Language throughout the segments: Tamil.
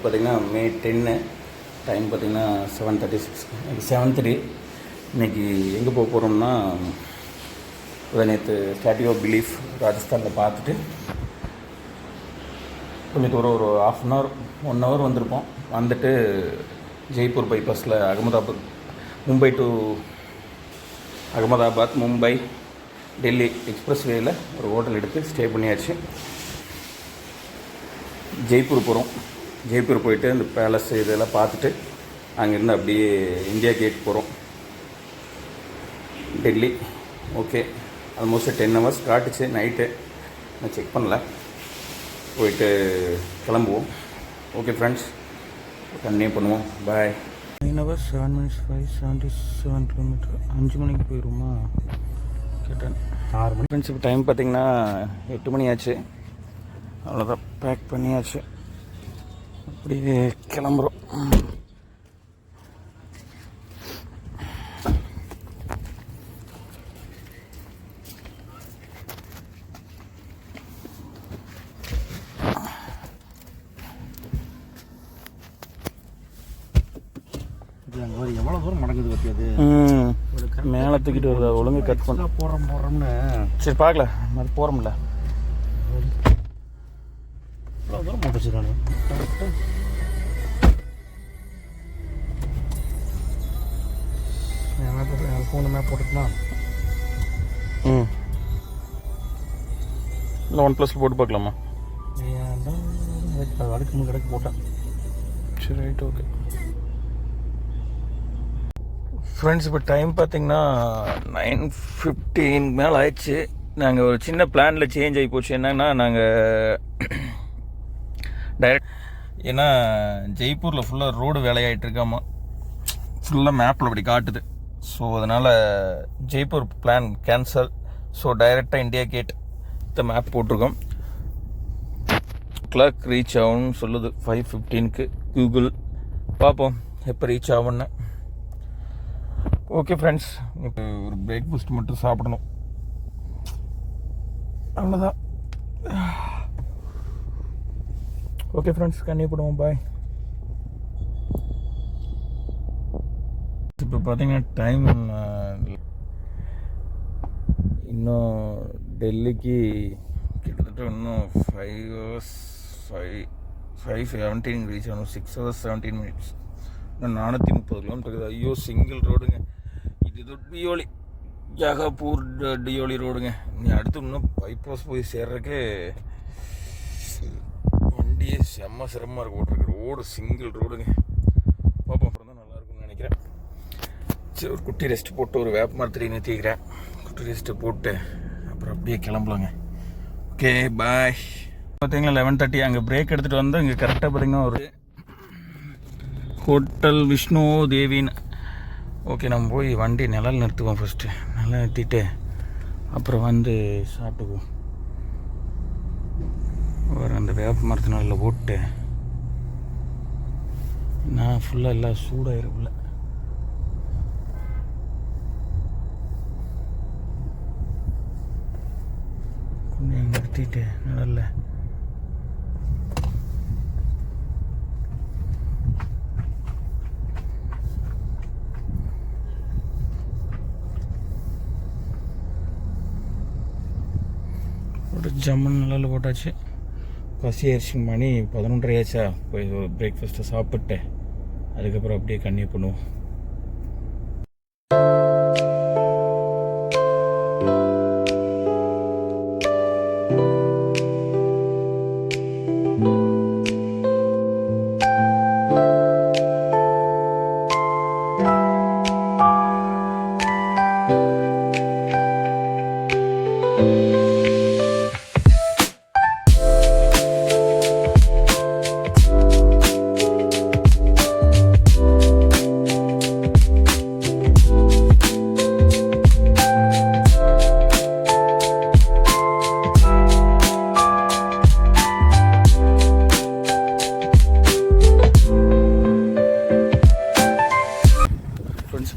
பார்த்திங்கன்னா மே 10, டைம் பார்த்திங்கன்னா 7:36, 7:03. இன்றைக்கி எங்கே போக போகிறோம்னா, நேற்று ஸ்டாட்யூ ஆஃப் பிலீஃப் ராஜஸ்தானில் பார்த்துட்டு கொஞ்சம் தூரம் ஒரு 1 hour வந்திருப்போம். வந்துட்டு ஜெய்ப்பூர் பைபாஸில் மும்பை டு அகமதாபாத், மும்பை, டெல்லி எக்ஸ்பிரஸ் வேயில் ஒரு ஹோட்டல் எடுத்து ஸ்டே பண்ணியாச்சு. ஜெய்ப்பூர் போகிறோம். ஜெய்ப்பூர் போயிட்டு இந்த பேலஸ் இதெல்லாம் பார்த்துட்டு அங்கேருந்து அப்படியே இந்தியா கேட் போகிறோம், டெல்லி. ஓகே, ஆல்மோஸ்ட் 10 hours காட்டுச்சு நைட்டு. நான் செக் பண்ணல. போயிட்டு கிளம்புவோம். ஓகே ஃப்ரெண்ட்ஸ், கண்டினியூ பண்ணுவோம். பாய். 9 hours 7 minutes 577 kilometers. 5 மணிக்கு போயிடுமா கேட்டேன். 6 மணி. ஃப்ரெண்ட்ஸ், இப்போ டைம் பார்த்திங்கன்னா 8 மணி ஆச்சு. அவ்வளோதான், பேக் பண்ணியாச்சு. அப்படியே கிளம்புறோம். எவ்வளோ தூரம் மடங்குது பற்றி அது மேலே தூக்கிட்டு வருது. ஒழுங்கு கட் பண்ண போடுறோம்னு சரி பார்க்கல. அது போகிறோம்ல, இவ்வளோ தூரம் போட்டு வச்சுருக்கானு. கரெக்டாக ஃபோனு மேப் போட்டுக்கலாம். இல்லை OnePlus போட்டு பார்க்கலாமா? அடுக்கு கிடக்கு போட்டேன். சரி, ரைட், ஓகே. ஃப்ரெண்ட்ஸ், இப்போ டைம் பார்த்திங்கன்னா 9:15 மேலே ஆயிடுச்சு. நாங்கள் ஒரு சின்ன பிளானில் சேஞ்ச் ஆகி போச்சு. என்னென்னா, நாங்கள் டைரக்ட், ஏன்னா ஜெய்ப்பூரில் ஃபுல்லாக ரோடு வேலையாகிட்டுருக்காமா, ஃபுல்லாக மேப்பில் அப்படி காட்டுது. ஸோ அதனால் ஜெய்ப்பூர் பிளான் கேன்சல். ஸோ டைரெக்டாக இந்தியா கேட் மேப் போட்டிருக்கோம். கிளாக் ரீச் ஆகும்னு சொல்லுது 5:15க்கு கூகுள். பார்ப்போம் எப்போ ரீச் ஆகும்னு. ஓகே ஃப்ரெண்ட்ஸ், இப்போ ஒரு பிரேக்ஃபாஸ்ட் மட்டும் சாப்பிடணும், அவ்வளோதான். ஓகே ஃப்ரெண்ட்ஸ், கண்டிப்பாக பண்ணுவோம். பாய். இப்போ பார்த்தீங்கன்னா டைம் இன்னும் டெல்லிக்கு கிட்டத்தட்ட இன்னும் 5 hours 5:17 ரீச் ஆகணும். 6 hours 17 minutes. இன்னும் 430 kilometers இருக்குது. ஐயோ, சிங்கிள் ரோடுங்க இது. டியோலி ஜாகாப்பூர் டியோலி ரோடுங்க. நீ அடுத்து இன்னும் பைபாஸ் போய் சேர்றதுக்கே வண்டியே செம்ம சிரமமாக இருக்கும். ஓட்டுருக்கு ரோடு சிங்கிள் ரோடுங்க. பார்ப்போம், அப்புறம் தான் நல்லாயிருக்கும்னு நினைக்கிறேன். சரி, ஒரு குட்டி ரெஸ்ட் போட்டு ஒரு வேப்ப மரத்துலேயே நிறுத்திக்கிறேன். குட்டி ரெஸ்ட்டு போட்டு அப்புறம் அப்படியே கிளம்பலாங்க. ஓகே, பாய். பார்த்தீங்கன்னா 11:30 அங்கே பிரேக் எடுத்துகிட்டு வந்து இங்கே கரெக்டாக பார்த்திங்கன்னா ஒரு ஹோட்டல் விஷ்ணு தேவின்னு. ஓகே, நம்ம போய் வண்டி நிழல் நிறுத்துவோம். ஃபஸ்ட்டு நிழல் நிறுத்திட்டு அப்புறம் வந்து சாப்பிட்டுக்குவோம். ஒரு அந்த வேப்ப மரத்து நிழலில் போட்டு நான் ஃபுல்லாக எல்லாம் சூடாயிருக்குள்ள. கொஞ்சம் நிறுத்திட்டு நிழல்ல ஒரு ஜம்மன் நிழல் போட்டாச்சு. பசி ஆயிடுச்சு. மணி 11:30 ஆச்சா. போய் ஒரு பிரேக்ஃபாஸ்ட்டை சாப்பிட்டு அதுக்கப்புறம் அப்படியே கன்னியூ பண்ணுவோம்.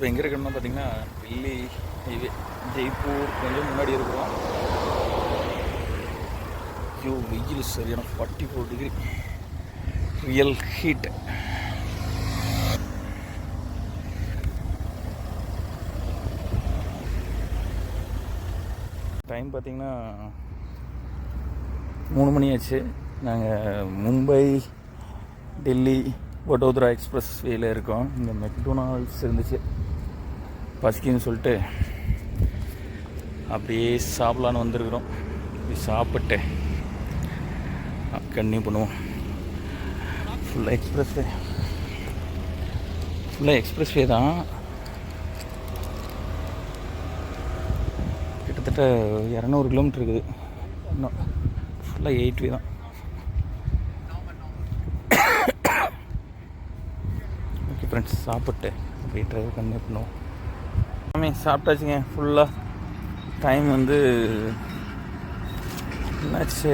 எங்கே இருக்கணும்னா பார்த்தீங்கன்னா டெல்லி ஹைவே, ஜெய்ப்பூர் கொஞ்சம் முன்னாடி இருக்கிறோம். ஐயோ வெயில் சரியான 44 டிகிரி. Real heat. டைம் பார்த்திங்கன்னா 3 மணி ஆச்சு. நாங்கள் மும்பை டெல்லி வடோதரா எக்ஸ்பிரஸ் வேல இருக்கோம். இங்கே மெக்டொனால்ட்ஸ் இருந்துச்சு, பசிக்குன்னு சொல்லிட்டு அப்படியே சாப்பிட்லான்னு வந்திருக்கிறோம். இப்படி சாப்பிட்டு கண்டினியூ பண்ணுவோம். ஃபுல்லாக எக்ஸ்பிரஸ் வே தான். கிட்டத்தட்ட 200 கிலோமீட்டர் இருக்குது. இன்னும் ஃபுல்லாக 8 வே தான். ஓகே ஃப்ரெண்ட்ஸ், சாப்பிட்டு அப்படியே ட்ரைவ் கண்டினியூ பண்ணுவோம். சாப்பிட்டாச்சுங்க. ஃபுல்லாக டைம் வந்து என்னாச்சு,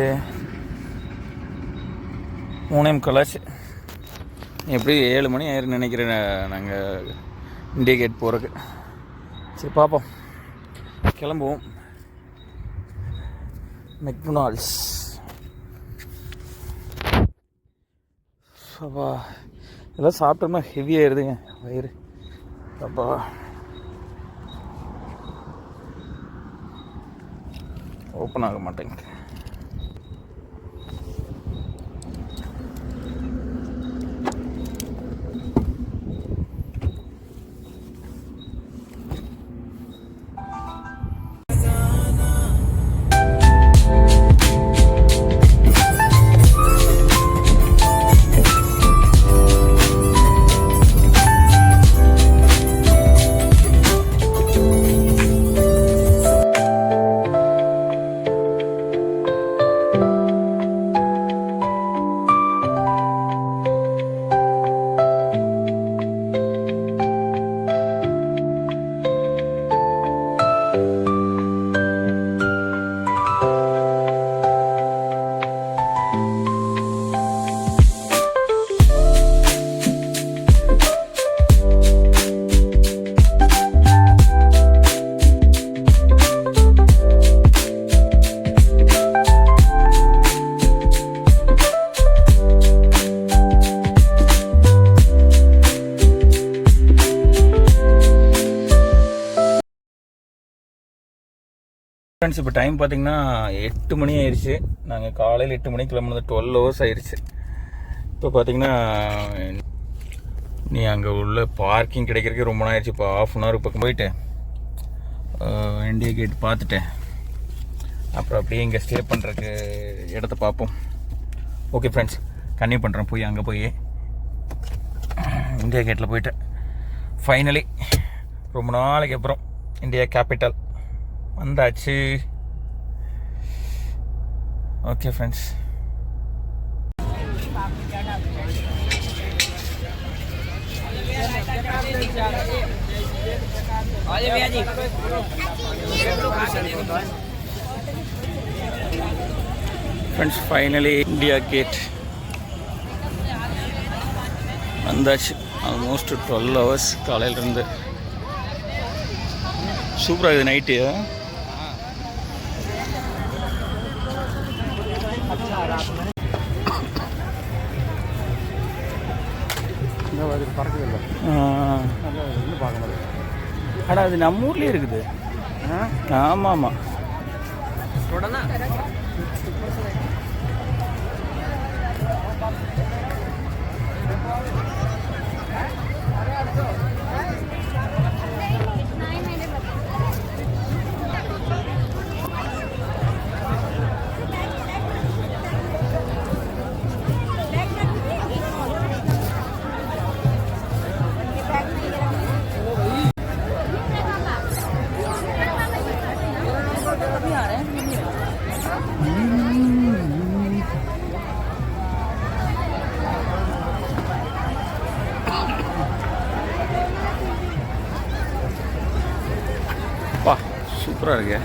3:45 ஆச்சு. எப்படி 7 மணி ஆயிருன்னு நினைக்கிறேன் நாங்கள் இண்டியா கேட் போகிறதுக்கு. சரி பார்ப்போம், கிளம்புவோம். மெக்டொனால்ட்ஸ். அப்பா இதெல்லாம் சாப்பிட்டோம்னா ஹெவியாகிடுதுங்க வயிறு. அப்பா ஓப்பன் ஆக மாட்டேங்குது. ஃப்ரெண்ட்ஸ், இப்போ டைம் பார்த்திங்கன்னா 8 மணி ஆயிடுச்சு. நாங்கள் காலையில் 8 மணிக்கு கிளம்புனது 12 ஹவர்ஸ் ஆயிடுச்சு. இப்போ பார்த்திங்கன்னா நீ அங்கே உள்ள பார்க்கிங் கிடைக்கிறதுக்கு ரொம்ப நேரம் ஆயிடுச்சு. இப்போ ½ அன் ஹவர் பக்கம் போயிட்டு இண்டியா கேட் பார்த்துட்டேன். அப்புறம் அப்படியே இங்கே ஸ்டே பண்ணுறதுக்கு இடத்த பார்ப்போம். ஓகே ஃப்ரெண்ட்ஸ், கன்டினியூ பண்ணுறேன். போய் அங்கே போய் இண்டியா கேட்டில் போயிட்டு ஃபைனலி ரொம்ப நாளைக்கு அப்புறம் இந்தியா கேபிட்டல் வந்தாச்சு. Okay friends, friends finally India gate வந்தாச்சு. ஆல்மோஸ்ட் 12 ஹவர்ஸ் காலையிலேருந்து. சூப்பராக இருக்குது நைட்டு. ஆனால் அது நம்ம ஊர்லேயே இருக்குது. ஆமாம் ஆமாம். சூப்பராக இருக்கு.